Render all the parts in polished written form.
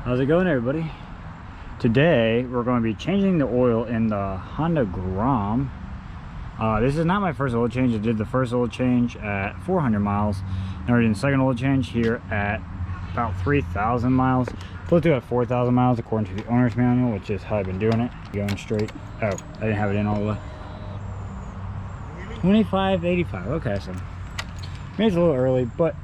How's it going, everybody? Today we're going to be changing the oil in the Honda Grom. This is not my first oil change. I did the first oil change at 400 miles. Now we're doing the second oil change here at about 3,000 miles. Let's do it at 4,000 miles according to the owner's manual, which is how I've been doing it. Going straight. Oh, I didn't have it in all the way. 2585. Okay, so maybe it's a little early, but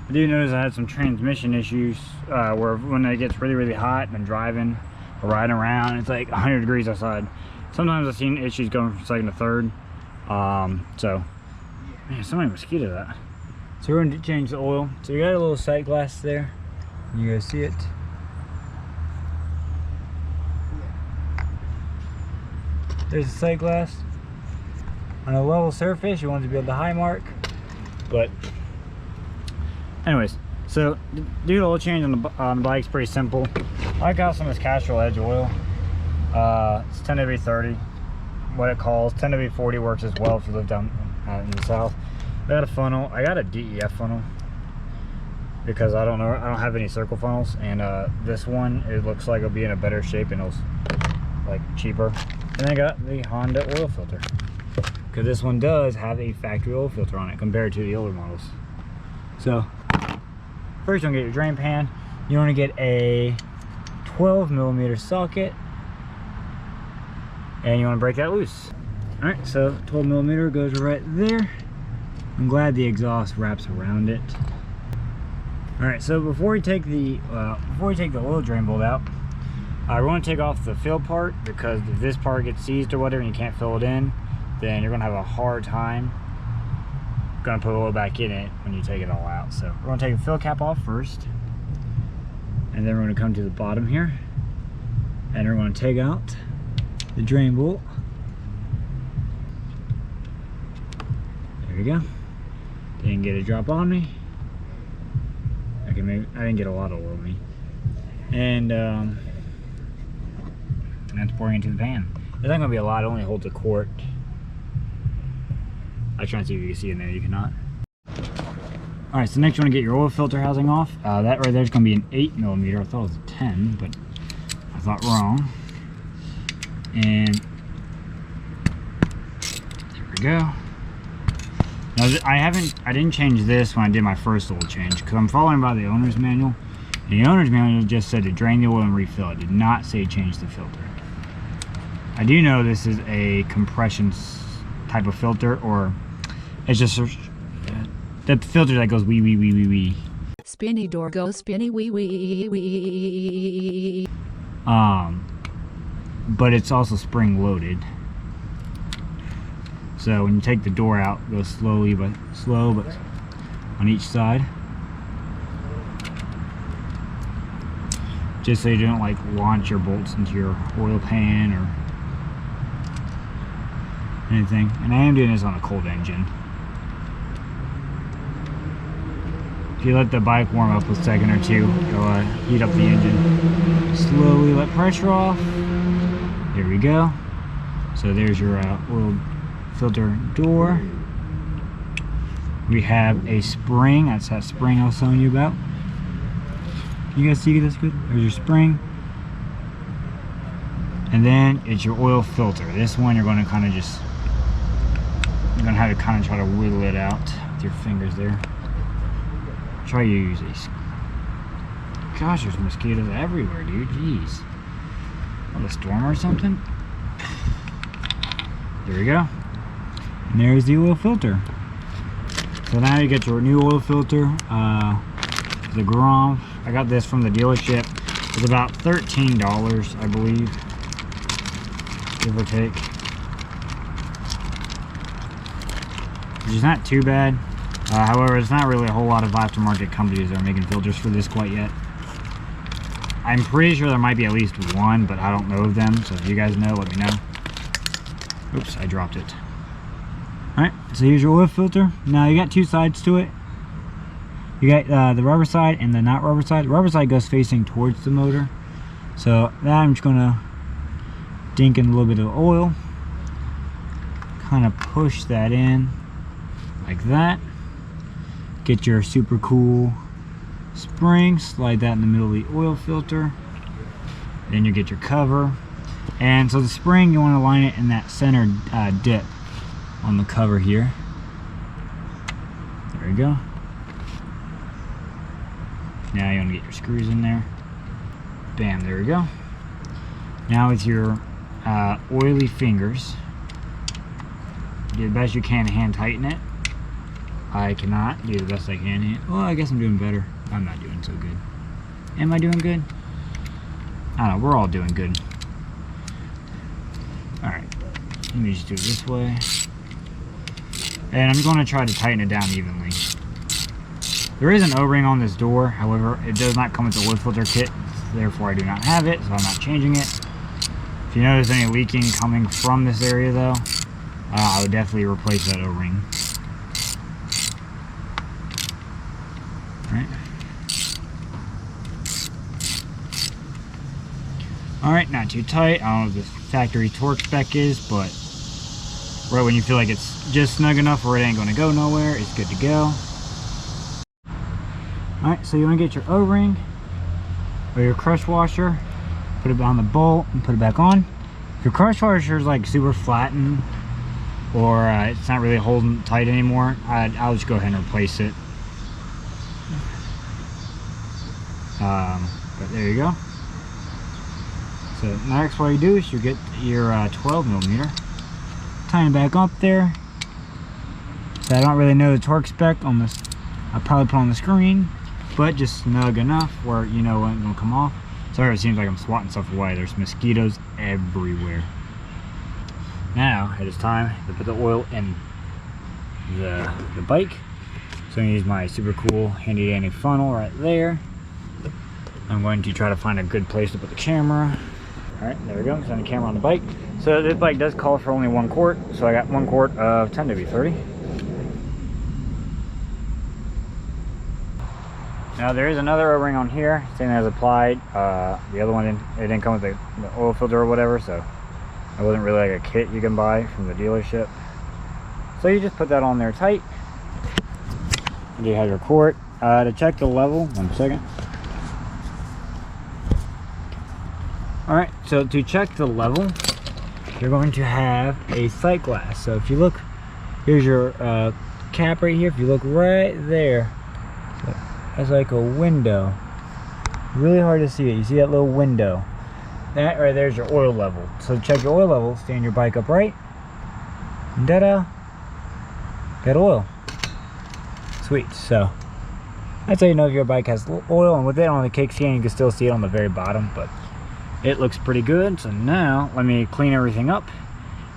I do notice I had some transmission issues where when it gets really hot and driving or riding around, it's like 100 degrees outside. Sometimes I've seen issues going from second to third. So, man, so many mosquitoes that. So we're going to change the oil. So you got a little sight glass there. You guys see it? There's the sight glass. On a level surface, you want it to be at the high mark, but anyways, so do the oil change on the bike's pretty simple. I got some of this Castrol Edge oil. It's 10W30, what it calls. 10W40 works as well if you live down in the south. I got a funnel. I got a DEF funnel because I don't have any circle funnels, and this one, it looks like it'll be in a better shape and it's like cheaper. And I got the Honda oil filter because this one does have a factory oil filter on it compared to the older models. So first you want to get your drain pan. You want to get a 12mm socket and you want to break that loose. Alright, so 12mm goes right there. I'm glad the exhaust wraps around it. Alright, so before we take the oil drain bolt out, I want to take off the fill part, because if this part gets seized or whatever and you can't fill it in, then you're going to have a hard time going to put oil back in it when you take it all out. So we're going to take the fill cap off first, and then we're going to come to the bottom here, and we're going to take out the drain bolt. There we go. Didn't get a drop on me. Okay, maybe I didn't get a lot of oil on me. And that's pouring into the pan. There's not going to be a lot. It only holds a quart. I'm trying to see if you can see in there. You cannot. Alright, so next you want to get your oil filter housing off. That right there is going to be an 8mm. I thought it was a 10, but I thought wrong. And there we go. Now I didn't change this when I did my first oil change because I'm following by the owner's manual. And the owner's manual just said to drain the oil and refill. It did not say change the filter. I do know this is a compression type of filter, or it's just that filter that goes wee wee wee wee wee. Spinny door goes spinny wee wee wee. But it's also spring loaded. So when you take the door out, go slow but on each side. Just so you don't like launch your bolts into your oil pan or anything. And I am doing this on a cold engine. If you let the bike warm up a second or two, it'll heat up the engine. Slowly let pressure off. There we go. So there's your oil filter door. We have a spring. That's that spring I was telling you about. You guys see this good? There's your spring. And then it's your oil filter. This one you're going to kind of just, you're going to have to kind of try to wiggle it out with your fingers there. Try to use these. Gosh, there's mosquitoes everywhere, dude. Jeez. What, a storm or something? There we go. And there's the oil filter. So now you get your new oil filter. The Grom. I got this from the dealership. It's about $13, I believe, give or take, which is not too bad. However, there's not really a whole lot of aftermarket companies that are making filters for this quite yet. I'm pretty sure there might be at least one, but I don't know of them. So if you guys know, let me know. Oops, I dropped it. Alright, so here's your oil filter. Now you got two sides to it. You got the rubber side and the not rubber side. The rubber side goes facing towards the motor. So that I'm just going to dink in a little bit of oil. Kind of push that in like that. Get your super cool spring, slide that in the middle of the oil filter. Then you get your cover. And so the spring, you want to line it in that center dip on the cover here. There you go. Now you want to get your screws in there. Bam, there we go. Now with your oily fingers, do the best you can to hand tighten it. I cannot do the best I can. Well, I guess I'm doing better. I'm not doing so good. Am I doing good? I don't know, we're all doing good. Alright, let me just do it this way. And I'm going to try to tighten it down evenly. There is an O-ring on this door, however, it does not come with the oil filter kit, therefore I do not have it, so I'm not changing it. If you notice any leaking coming from this area though, I would definitely replace that O-ring. Alright, not too tight. I don't know what the factory torque spec is, but right when you feel like it's just snug enough where it ain't going to go nowhere, it's good to go. Alright, so you want to get your O-ring or your crush washer, put it on the bolt and put it back on. If your crush washer is like super flattened or it's not really holding tight anymore, I'll just go ahead and replace it. But there you go. So next what you do is you get your 12mm, tighten it back up there. So I don't really know the torque spec on this. I'll probably put on the screen, but just snug enough where you know when it's gonna come off. Sorry, it seems like I'm swatting stuff away. There's mosquitoes everywhere. Now it is time to put the oil in the bike. So I'm gonna use my super cool handy dandy funnel right there. I'm going to try to find a good place to put the camera. Alright, there we go. Setting the camera on the bike. So this bike does call for only 1 quart. So I got 1 quart of 10W30. Now there is another O-ring on here. Same as applied. The other one, it didn't come with the oil filter or whatever. So it wasn't really like a kit you can buy from the dealership. So you just put that on there tight. And you have your quart. To check the level, 1 second. Alright, so to check the level, you're going to have a sight glass. So if you look, here's your cap right here. If you look right there, so that's like a window. Really hard to see it. You see that little window? That right there's your oil level. So to check your oil level, stand your bike upright. And ta-da! Got oil. Sweet. So that's how you know if your bike has oil, and with it on the kickstand, you can still see it on the very bottom, but it looks pretty good. So now let me clean everything up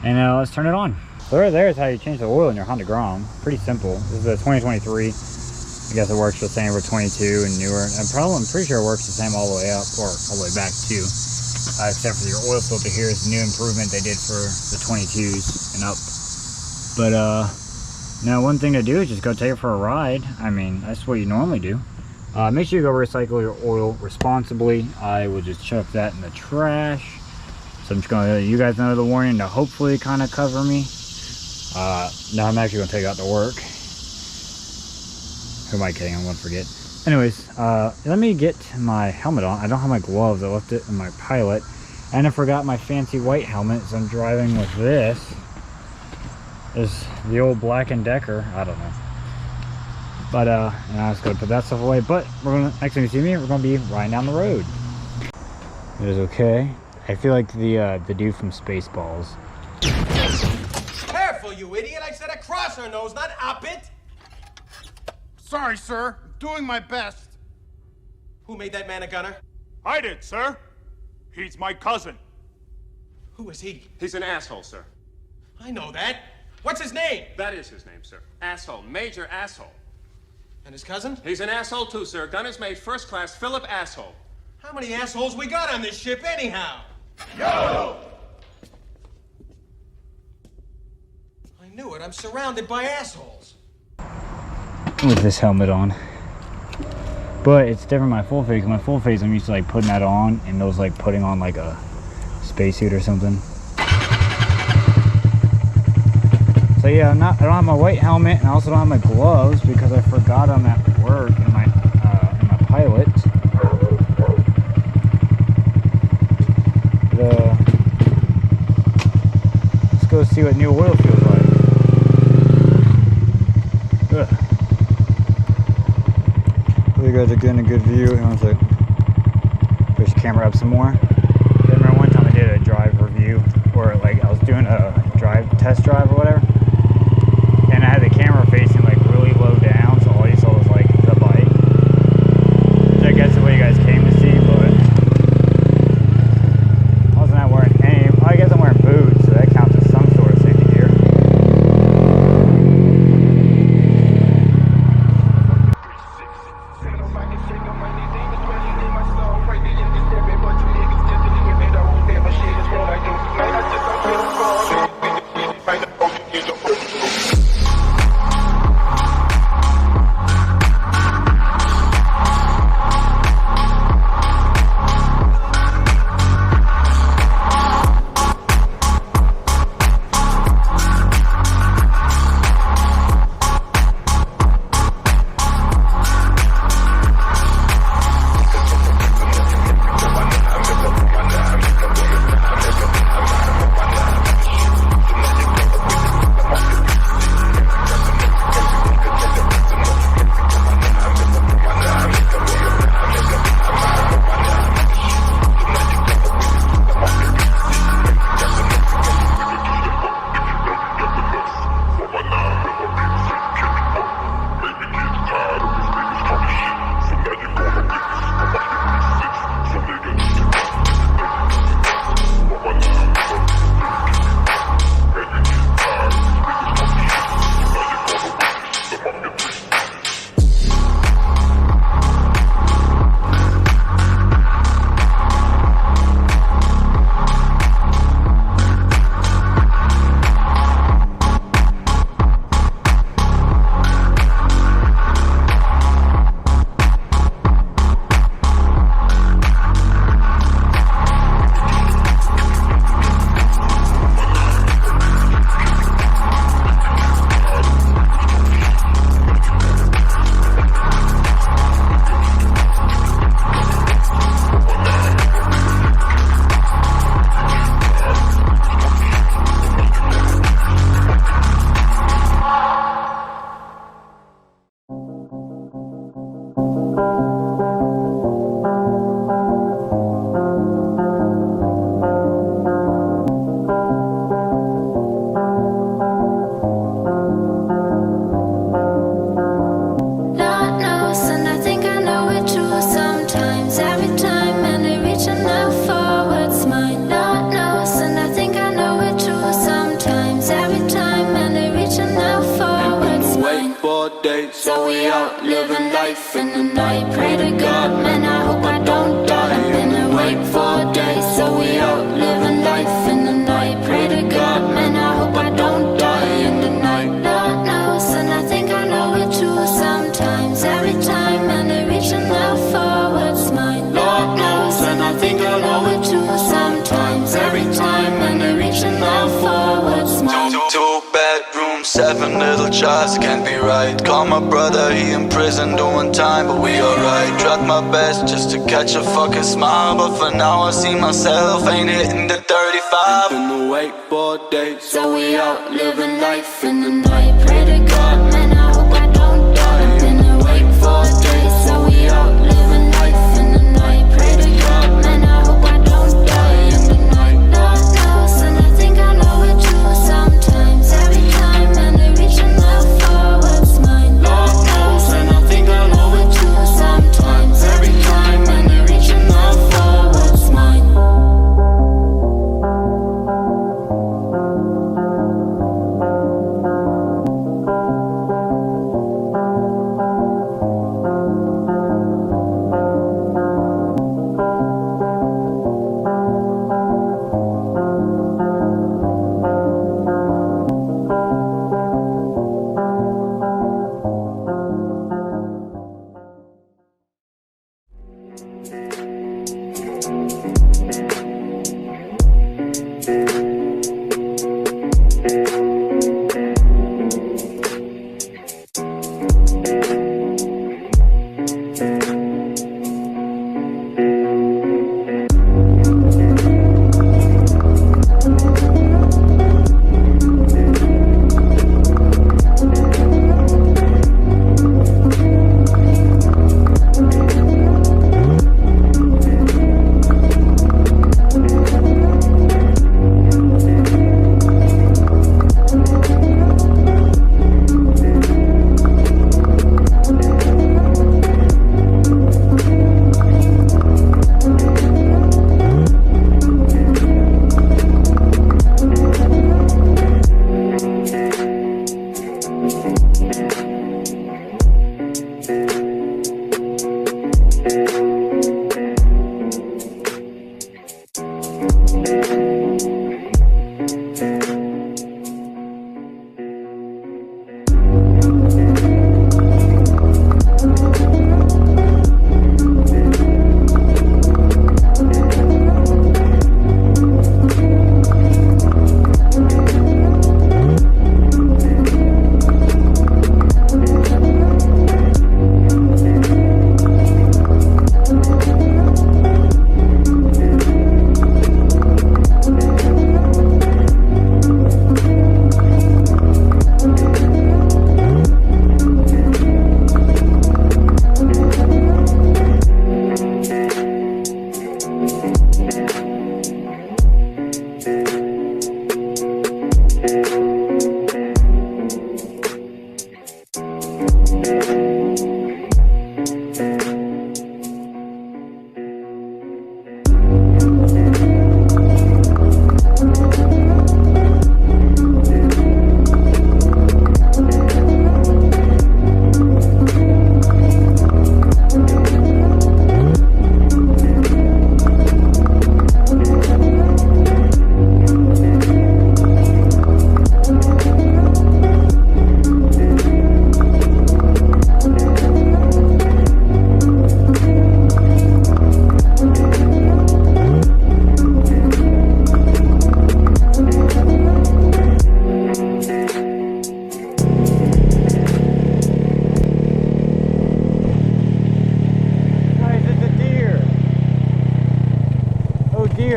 and let's turn it on. So right there is how you change the oil in your Honda Grom. Pretty simple. This is a 2023. I guess it works the same for 22 and newer. I'm pretty sure it works the same all the way up or all the way back too. Except for your oil filter here is a new improvement they did for the 22s and up. But now one thing to do is just go take it for a ride. I mean, that's what you normally do. Make sure you go recycle your oil responsibly. I will just chuck that in the trash. So I'm just going to let you guys know the warning to hopefully kind of cover me. Now I'm actually going to take it out to work. Who am I kidding? I'm going to forget. Anyways, let me get my helmet on. I don't have my gloves. I left it in my Pilot. And I forgot my fancy white helmet, so I'm driving with this. This is the old Black & Decker. I don't know. But and I was going to put that stuff away. But we're gonna, next time you see me, we're going to be riding down the road. It is okay. I feel like the dude from Spaceballs. Careful, you idiot! I said across her nose, not up it. Sorry, sir. I'm doing my best. Who made that man a gunner? I did, sir. He's my cousin. Who is he? He's an asshole, sir. I know that. What's his name? That is his name, sir. Asshole. Major asshole. And his cousin? He's an asshole, too, sir. Gunner's mate, first class, Philip Asshole. How many assholes we got on this ship, anyhow? Yo! I knew it. I'm surrounded by assholes. With this helmet on. But it's different my full face. My full face, I'm used to like putting that on, and it was like putting on like a spacesuit or something. So yeah, I don't have my white helmet, and I also don't have my gloves because I forgot them at work in my see what new oil feels like. Ugh. Hope you guys are getting a good view. Hang on a sec. Push the camera up some more. I remember one time I did a drive review, or like I was doing a test drive or whatever, and I had the camera facing like really low down, so all you saw was like the bike. Which I guess is what you guys came to see, but I wasn't wearing any. Well, I guess I'm wearing boots, so that counts as some sort of safety gear. So we out living life in the night. Pray to God, man, I hope I don't die. I've been awake for days. So we out living life in the night. Pray to God, man, I hope I don't die in the night. Lord knows, and I think I know it too. Sometimes, every time, and they're reaching out for what's mine. Lord knows, and I think I know it too. Sometimes, every time, and they're reaching out for what's mine. Two bedrooms, 7 little jars, can't be right. Call my brother, he in prison doing time, but we alright. Tried my best just to catch a fucking smile, but for now I see myself ain't hitting the 35. Been awake for days, so we out living life in the night. Pray to God, man, I hope I don't die. I've been awake for days, so we out living life in the night. Pray to God, man, I hope I don't die in the night. Lord knows, and I think I know it too. Sometimes, every time, and they're reaching out for what's mine. Lord knows, and I think I know it too. Sometimes, every time, and they're reaching out for what's mine.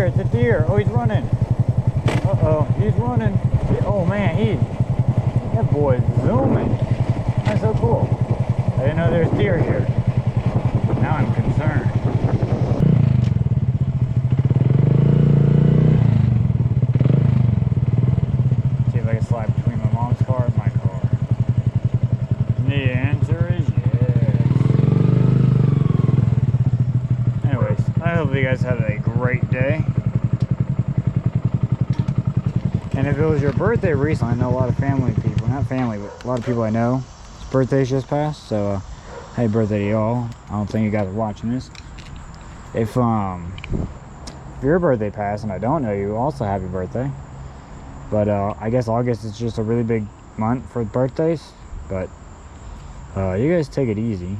It's a deer. Oh, he's running. Uh-oh, he's running. Oh man, that boy's zooming. That's so cool. I didn't know there's deer here. Now I'm concerned. See if I can slide between my mom's car and my car. The answer is yes. Anyways, I hope you guys had a great day. And if it was your birthday recently, I know a lot of family people, not family, but a lot of people I know, his birthday's just passed, so happy birthday to y'all. I don't think you guys are watching this. If your birthday passed and I don't know you, also happy birthday. But I guess August is just a really big month for birthdays, but you guys take it easy.